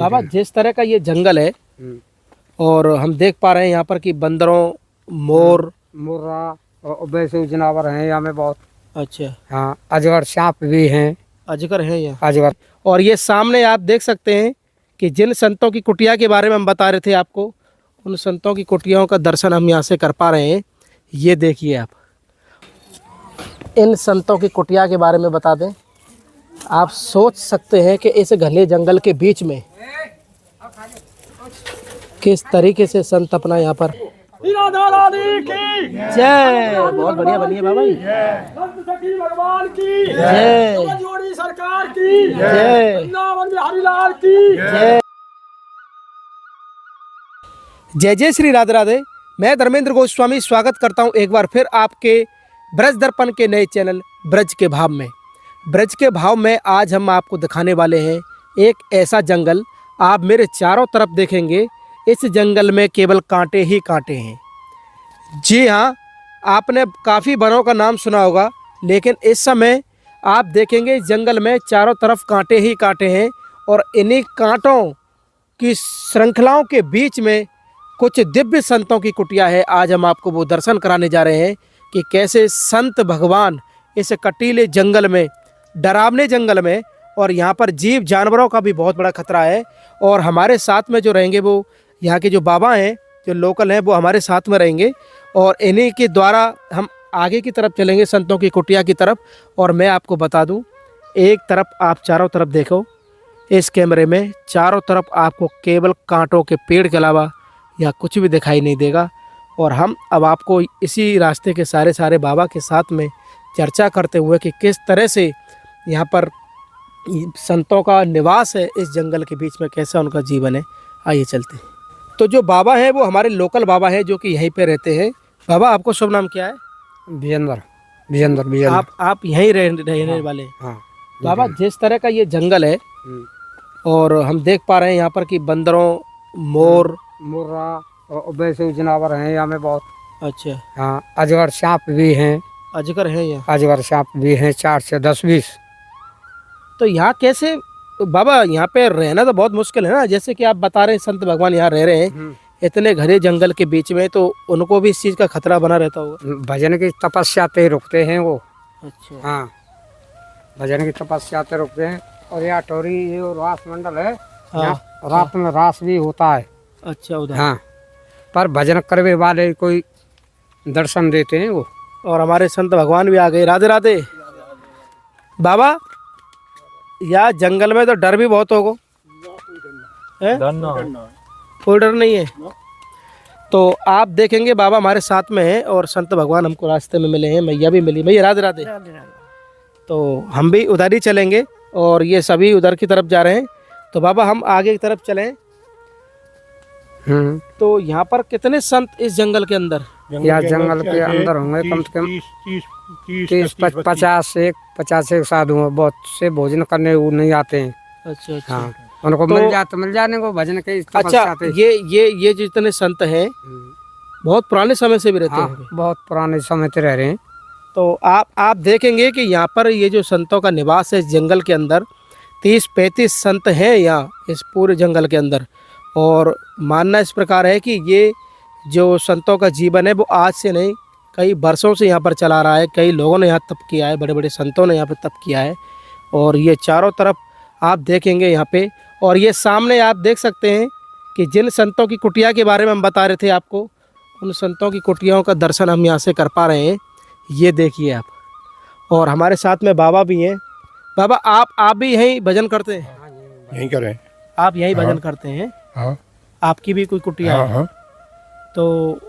बाबा जिस तरह का ये जंगल है और हम देख पा रहे हैं यहाँ पर कि बंदरों, मोर, मुर्रा और वैसे जानवर हैं यहाँ में बहुत। अच्छा, हाँ, अजगर सांप भी हैं। अजगर है यहाँ। अजगर और ये सामने आप देख सकते हैं कि जिन संतों की कुटिया के बारे में हम बता रहे थे आपको, उन संतों की कुटियाओं का दर्शन हम यहाँ से कर पा रहे हैं। ये देखिए आप, इन संतों की कुटिया के बारे में बता दें। आप सोच सकते हैं कि इस घने जंगल के बीच में किस तरीके से संत अपना यहाँ पर राधा रानी की जय। बहुत बढ़िया बनिए बाबा जी। संत सखी भगवान की जय जोड़ी सरकार की जय वृंदावन में हरिलाल की जय। जय जय श्री राधे राधे। मैं धर्मेंद्र गोस्वामी स्वागत करता हूं एक बार फिर आपके ब्रज दर्पण के नए चैनल ब्रज के भाव में। ब्रज के भाव में आज हम आपको दिखाने वाले हैं एक ऐसा जंगल। आप मेरे चारों तरफ देखेंगे, इस जंगल में केवल कांटे ही कांटे हैं। जी हाँ, आपने काफ़ी वनों का नाम सुना होगा, लेकिन इस समय आप देखेंगे इस जंगल में चारों तरफ कांटे ही कांटे हैं। और इन्हीं कांटों की श्रृंखलाओं के बीच में कुछ दिव्य संतों की कुटिया है। आज हम आपको वो दर्शन कराने जा रहे हैं कि कैसे संत भगवान इस कटीले जंगल में, डरावने जंगल में, और यहाँ पर जीव जानवरों का भी बहुत बड़ा खतरा है। और हमारे साथ में जो रहेंगे वो यहाँ के जो बाबा हैं, जो लोकल हैं, वो हमारे साथ में रहेंगे। और इन्हीं के द्वारा हम आगे की तरफ चलेंगे, संतों की कुटिया की तरफ। और मैं आपको बता दूं, एक तरफ आप चारों तरफ देखो इस कैमरे में, चारों तरफ आपको केवल कांटों के पेड़ के अलावा या कुछ भी दिखाई नहीं देगा। और हम अब आपको इसी रास्ते के सारे बाबा के साथ में चर्चा करते हुए कि किस तरह से यहाँ पर संतों का निवास है इस जंगल के बीच में, कैसा उनका जीवन है, आइए चलते हैं। तो जो बाबा हैं वो हमारे लोकल बाबा हैं जो कि यहीं पे रहते हैं। बाबा आपको शुभ नाम क्या है? विजेंद्र। विजेंद्र विजेंद्र। आप यहीं रहने वाले हैं? हाँ। बाबा जिस तरह का ये जंगल है और हम देख पा रहे हैं यहाँ पर कि बंदरों, मोर, मुर्रा और वैसे जानवर हैं यहाँ में बहुत। अच्छा, हाँ, अजगर सांप भी हैं। अजगर है यहाँ। अजगर सांप भी हैं, 4 से 10-20। तो यहाँ कैसे बाबा, यहाँ पे रहना तो बहुत मुश्किल है ना? जैसे कि आप बता रहे हैं संत भगवान यहाँ रह रहे हैं इतने घने जंगल के बीच में, तो उनको भी इस चीज़ का खतरा बना रहता होगा। भजन की तपस्या पे रुकते हैं वो। अच्छा, हाँ, भजन की तपस्या पे रुकते हैं। और यहाँ टोरी ये रास मंडल है। हाँ, यहाँ रात में रास भी होता है। अच्छा उधर। हाँ, पर भजन करने वाले कोई दर्शन देते हैं वो। और हमारे संत भगवान भी आ गए। राधे राधे। बाबा यार जंगल में तो डर भी बहुत होगा, है? कोई डर नहीं है। तो आप देखेंगे बाबा हमारे साथ में है और संत भगवान हमको रास्ते में मिले हैं, मैया भी मिली। भैया राधे राधे। तो हम भी उधर ही चलेंगे और ये सभी उधर की तरफ जा रहे हैं। तो बाबा हम आगे की तरफ चलें। तो यहाँ पर कितने संत इस जंगल के अंदर? या जंगल के अंदर होंगे कम से कम 50 से साधु हैं। बहुत से भोजन करने वो नहीं आते हैं। अच्छा अच्छा। हाँ, उनको तो मिल जाने को भजन के अच्छा, ये जितने संत हैं बहुत पुराने समय से भी रहते हैं? हाँ, बहुत पुराने समय से रह रहे हैं। तो आप देखेंगे कि यहाँ पर ये जो संतों का निवास है इस जंगल के अंदर, 30-35 संत हैं यहाँ इस पूरे जंगल के अंदर। और मानना इस प्रकार है कि ये जो संतों का जीवन है वो आज से नहीं, कई वर्षों से यहाँ पर चला रहा है। कई लोगों ने यहाँ तप किया है, बड़े बड़े संतों ने यहाँ पे तप किया है। और ये चारों तरफ आप देखेंगे यहाँ पे, और ये सामने आप देख सकते हैं कि जिन संतों की कुटिया के बारे में हम बता रहे थे आपको, उन संतों की कुटियाओं का दर्शन हम यहाँ से कर पा रहे हैं। ये देखिए आप, और हमारे साथ में बाबा भी हैं। बाबा आप भी यहीं भजन करते हैं? यहीं करें। आप यहीं भजन करते हैं? हाँ। आपकी भी कोई कुटिया है? हाँ। तो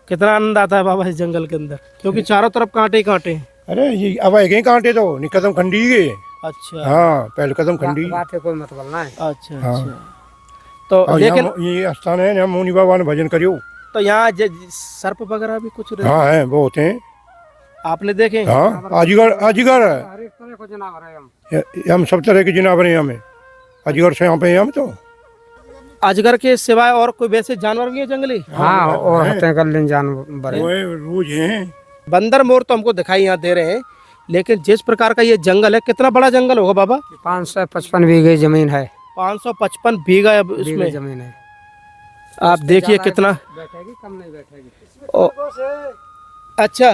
कितना आनंद आता है बाबा इस जंगल के अंदर, क्योंकि चारों तरफ कांटे ही कांटे हैं। अरे ये अब एक कांटे तो नहीं, कदम खंडी गए। अच्छा। हाँ, पहले कदम खंडी। बात है, कोई मत बोलना है। अच्छा हाँ। अच्छा। तो लेकिन ये स्थान है, यहाँ मुनि बाबा ने भजन करियो। तो यहाँ सर्प वगैरह भी कुछ रहते? हाँ है, बहुत हैं। आपने देखे? हाँ, अजगर अजगर है। हर एक तरह को जानवर है हम सब तरह के जानवर हैं हमें। अजगर से यहाँ पे हम तो अजगर के सिवाय और कोई वैसे जानवर भी है जंगली? हाँ, और होते हैं गले जानवर। रोज हैं। बंदर, मोर तो हमको दिखाई यहाँ दे रहे हैं, लेकिन जिस प्रकार का ये जंगल है, कितना बड़ा जंगल होगा बाबा? 555 बीघे जमीन है। 555 बीघा अब बीघे उसमें जमीन है। आप देखिए ज़्यादा कितना। बैठेगी, कम नहीं बैठेगी। ओ, अच्छा,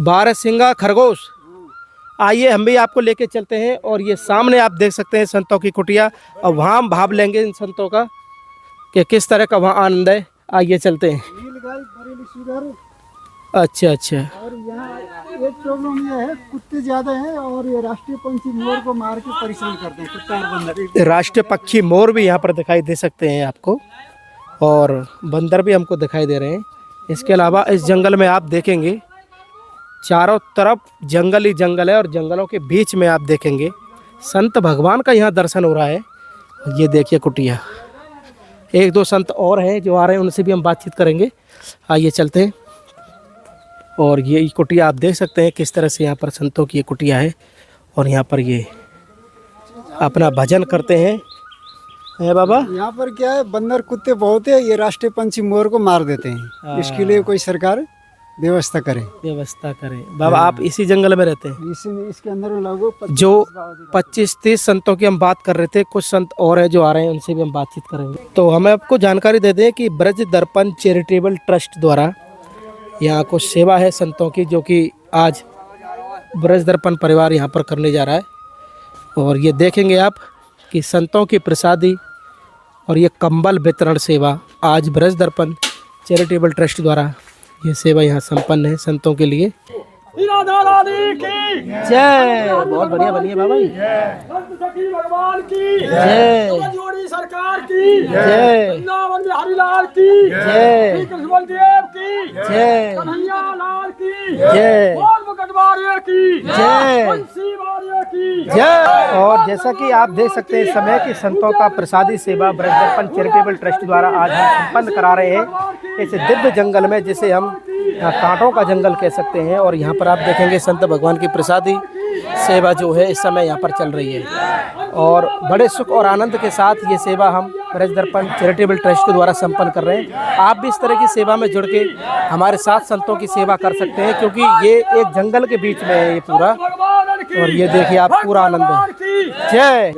12 सिंगा खरगोश। आइए हम भी आपको लेके चलते हैं और ये सामने आप देख सकते हैं संतों की कुटिया, और वहाँ हम भाव लेंगे इन संतों का कि किस तरह का वहाँ आनंद है। आइए चलते हैं। अच्छा अच्छा, और यहाँ एक प्रॉब्लम ये है, कुत्ते ज्यादा हैं और ये राष्ट्रीय पंछी मोर को मार के परेशान करते हैं, कुत्ता और बंदर। राष्ट्रीय पक्षी मोर भी यहाँ पर दिखाई दे सकते हैं आपको, और बंदर भी हमको दिखाई दे रहे हैं। इसके अलावा इस जंगल में आप देखेंगे चारों तरफ जंगल ही जंगल है, और जंगलों के बीच में आप देखेंगे संत भगवान का यहाँ दर्शन हो रहा है। ये देखिए कुटिया, एक दो संत और हैं जो आ रहे हैं, उनसे भी हम बातचीत करेंगे। आइए चलते हैं। और ये कुटिया आप देख सकते हैं किस तरह से यहाँ पर संतों की ये कुटिया है, और यहाँ पर ये अपना भजन करते हैं। है बाबा, यहाँ पर क्या है, बंदर कुत्ते बहुत है, ये राष्ट्रीय पंछी मोर को मार देते हैं। इसके लिए कोई सरकार व्यवस्था करे। व्यवस्था करें। बाबा आप इसी जंगल में रहते हैं? इसके अंदर में लगभग जो 25-30 संतों की हम बात कर रहे थे, कुछ संत और हैं जो आ रहे हैं, उनसे भी हम बातचीत करेंगे। तो हमें आपको जानकारी दे दें कि ब्रज दर्पण चैरिटेबल ट्रस्ट द्वारा यहाँ कुछ सेवा है संतों की, जो कि आज ब्रज दर्पण परिवार यहाँ पर करने जा रहा है। और ये देखेंगे आप कि संतों की प्रसादी और ये कंबल वितरण सेवा आज ब्रज दर्पण चैरिटेबल ट्रस्ट द्वारा ये सेवा यहाँ संपन्न है संतों के लिए। राधा रानी की जय। बहुत बढ़िया बनिए बाबा जी। संत सखी भगवान की जय जोड़ी सरकार की जय वृंदावन बिहारी लाल की जय श्री कृष्ण बलदेव की जय कन्हैया लाल की जय और मुकटवारे की जय बंसी वाले की जय। और जैसा कि आप देख सकते हैं इस समय कि संतों का प्रसादी सेवा ब्रज दर्पण चैरिटेबल ट्रस्ट द्वारा आज हम संपन्न करा रहे हैं इस दिव्य जंगल में, जिसे हम कांटों का जंगल कह सकते हैं। और यहाँ पर आप देखेंगे संत भगवान की प्रसादी सेवा जो है इस समय यहाँ पर चल रही है, और बड़े सुख और आनंद के साथ ये सेवा हम ब्रज दर्पण चैरिटेबल ट्रस्ट के द्वारा संपन्न कर रहे हैं। आप भी इस तरह की सेवा में जुड़ के हमारे साथ संतों की सेवा कर सकते हैं, क्योंकि ये एक जंगल के बीच में है ये पूरा। और ये देखिए आप पूरा आनंद है। जय।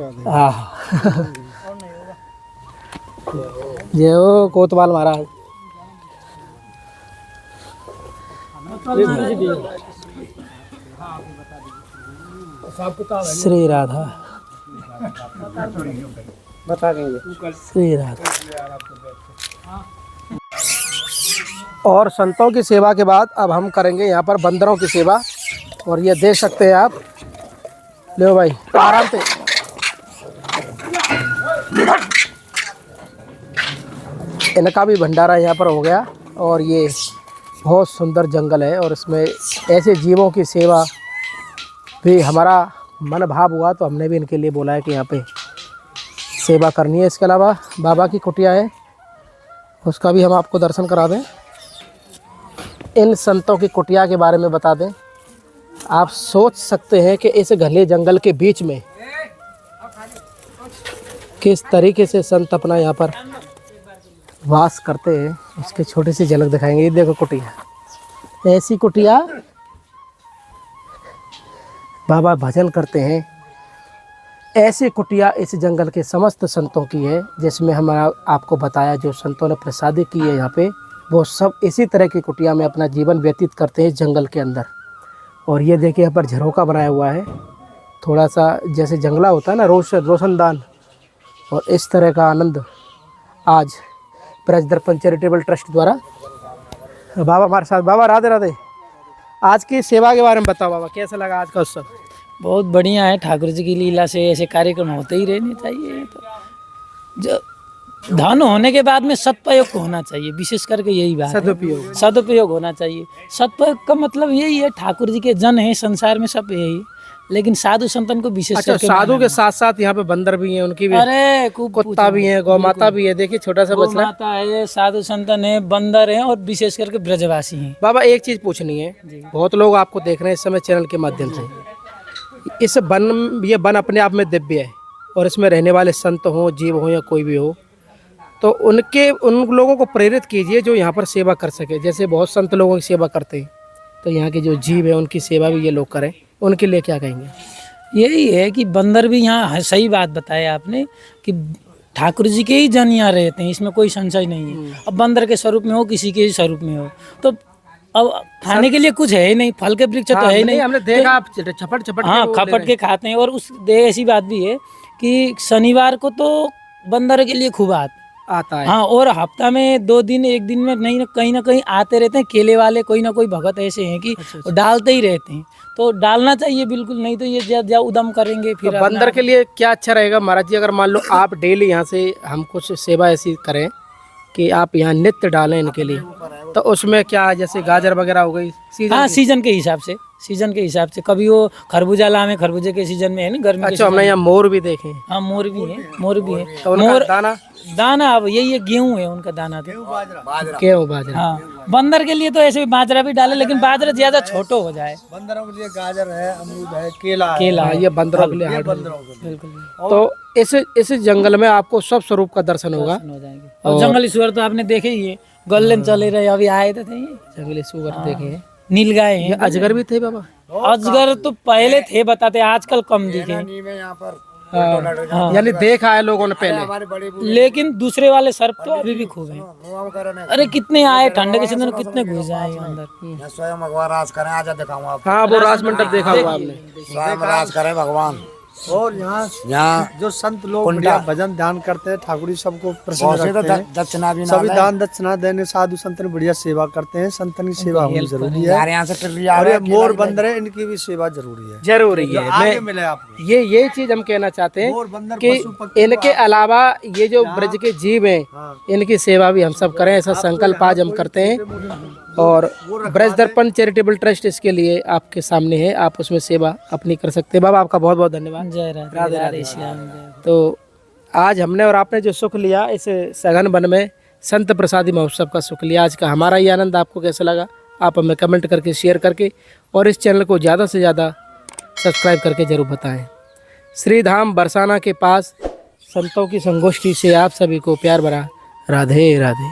जय हो कोतवाल महाराज। श्री राधा बता देंगे। श्री राधा। और संतों की सेवा के बाद अब हम करेंगे यहाँ पर बंदरों की सेवा। और ये देख सकते हैं आप, लो भाई आराम से। इनका भी भंडारा यहाँ पर हो गया, और ये बहुत सुंदर जंगल है, और इसमें ऐसे जीवों की सेवा भी हमारा मन भाव हुआ, तो हमने भी इनके लिए बोला है कि यहाँ पे सेवा करनी है। इसके अलावा बाबा की कुटिया है, उसका भी हम आपको दर्शन करा दें। इन संतों की कुटिया के बारे में बता दें। आप सोच सकते हैं कि इस घने जंगल के बीच में किस तरीके से संत अपना यहाँ पर वास करते हैं, इसकी छोटी सी झलक दिखाएंगे। ये देखो कुटिया, ऐसी कुटिया बाबा भजन करते हैं, ऐसी कुटिया इस जंगल के समस्त संतों की है, जिसमें हमारा आपको बताया जो संतों ने प्रसादी की है यहाँ पे, वो सब इसी तरह की कुटिया में अपना जीवन व्यतीत करते हैं जंगल के अंदर। और ये देखिए यहाँ पर झरोका बनाया हुआ है, थोड़ा सा जैसे जंगला होता है ना, रोशनदान, और इस तरह का आनंद आज ब्रज दर्पण चैरिटेबल ट्रस्ट द्वारा। बाबा हमारे साथ। बाबा राधे राधे। आज की सेवा के बारे में बताओ बाबा, कैसा लगा आज का उत्सव? बहुत बढ़िया है। ठाकुर जी की लीला से ऐसे कार्यक्रम होते ही रहने चाहिए। तो जो धन होने के बाद में सदुपयोग होना चाहिए, विशेष करके यही बात है, सदुपयोग होना चाहिए। सदुपयोग का मतलब यही है, ठाकुर जी के जन है संसार में सब यही, लेकिन साधु संतन को विशेष अच्छा, करके साधु के साथ साथ यहाँ पे बंदर भी हैं, उनकी भी, अरे कुत्ता भी है, गौ माता भी है। देखिए छोटा सा बछड़ा माता है, साधु संतन है, बंदर है, और विशेष करके ब्रजवासी हैं। बाबा एक चीज पूछनी है, बहुत लोग आपको देख रहे हैं इस समय चैनल के माध्यम से। इस ये वन अपने आप में दिव्य है, और इसमें रहने वाले संत हों, जीव हों या कोई भी हो, तो उन लोगों को प्रेरित कीजिए जो यहाँ पर सेवा कर सके। जैसे बहुत संत लोगों की सेवा करते हैं, तो यहाँ के जो जीव है उनकी सेवा भी ये लोग करें। उनके लिए क्या कहेंगे? यही है कि बंदर भी यहाँ सही बात बताया आपने कि ठाकुर जी के ही जन यहाँ रहते हैं, इसमें कोई संशय नहीं है। अब बंदर के स्वरूप में हो, किसी के स्वरूप में हो, तो अब खाने के लिए कुछ है ही नहीं, फल के वृक्ष तो है ही नहीं। हमने देखा आप छपट छपट हाँ, खपट के खाते हैं। और उस ऐसी बात भी है कि शनिवार को तो बंदर के लिए खूब आता है। हाँ, और हफ्ता में 2 दिन 1 दिन में नहीं कहीं ना कहीं आते रहते हैं। केले वाले कोई ना कोई भगत ऐसे हैं कि वो डालते ही रहते हैं, तो डालना चाहिए बिल्कुल, नहीं तो ये ज्यादा उदम करेंगे फिर। तो बंदर के लिए क्या अच्छा रहेगा महाराज जी, अगर मान लो आप डेली यहाँ से हम कुछ सेवा ऐसी करें कि आप यहाँ नित्य डालें इनके लिए, तो उसमें क्या जैसे गाजर वगैरह हो गई सीजन? हाँ, सीजन के हिसाब से, सीजन के हिसाब से। कभी वो खरबूजा लामे, खरबूजे के सीजन में है ना, गर्मी के अच्छा, हमने यहाँ मोर भी देखे हैं। हाँ, मोर भी है, मोर भी है। तो उनका दाना दाना अब यही है, गेहूं है उनका दाना तो। गेहूं बाजरा। हाँ, बंदर के लिए तो ऐसे बाजरा भी डाले, लेकिन बाजरा ज्यादा छोटो हो जाए। बंदरों के लिए गाजर है, अमरूद है, केला केला हाँ, ये बंदरों के लिए हार्ड है। बिल्कुल तो इस जंगल में आपको सब स्वरूप का दर्शन होगा। हो जाएंगे। और जंगली सुअर तो आपने देखे ही है, गले में चले रहे, अभी आए थे ये जंगली सुअर देखे हैं। नील गाय हैं। अजगर भी थे बाबा? अजगर तो पहले थे बताते, आजकल कम दिखे। यहाँ पर हाँ, यानी देखा है लोगों ने पहले। लेकिन दूसरे वाले सर्प तो अभी भी खूब हैं। अरे कितने आए ठंड के सीजन में, कितने घुस जाए अंदर। स्वयं भगवान राज करें, आजा दिखाऊं आपको। हाँ, वो राज मंडप देखा हुआ आपने। स्वयं राज करें भगवान। और यहाँ जो संत लोग बढ़िया भजन ध्यान करते हैं, ठाकुर सबको प्रसन्न रखते हैं, दक्षिणा भी सभी दान दक्षिणा देने, साधु संतन बढ़िया सेवा करते हैं। संतन की सेवा होनी जरूरी है। यहाँ से और ये मोर बंदर है, इनकी भी सेवा जरूरी है। जरूरी है। आगे मिले आपको। ये चीज हम कहना चाहते हैं कि इनके अलावा ये जो ब्रज के जीव हैं, इनकी सेवा भी हम सब करें, ऐसा संकल्प आज हम करते हैं। और ब्रज दर्पण चैरिटेबल ट्रस्ट इसके लिए आपके सामने है, आप उसमें सेवा अपनी कर सकते हैं। बाबा आपका बहुत बहुत धन्यवाद। जय राधे राधे श्याम। तो आज हमने और आपने जो सुख लिया इस सघन वन में संत प्रसादी महोत्सव का सुख लिया, आज का हमारा ये आनंद आपको कैसा लगा आप हमें कमेंट करके, शेयर करके और इस चैनल को ज़्यादा से ज़्यादा सब्सक्राइब करके ज़रूर बताएं। श्री धाम बरसाना के पास संतों की संगोष्ठी से आप सभी को प्यार भरा राधे राधे।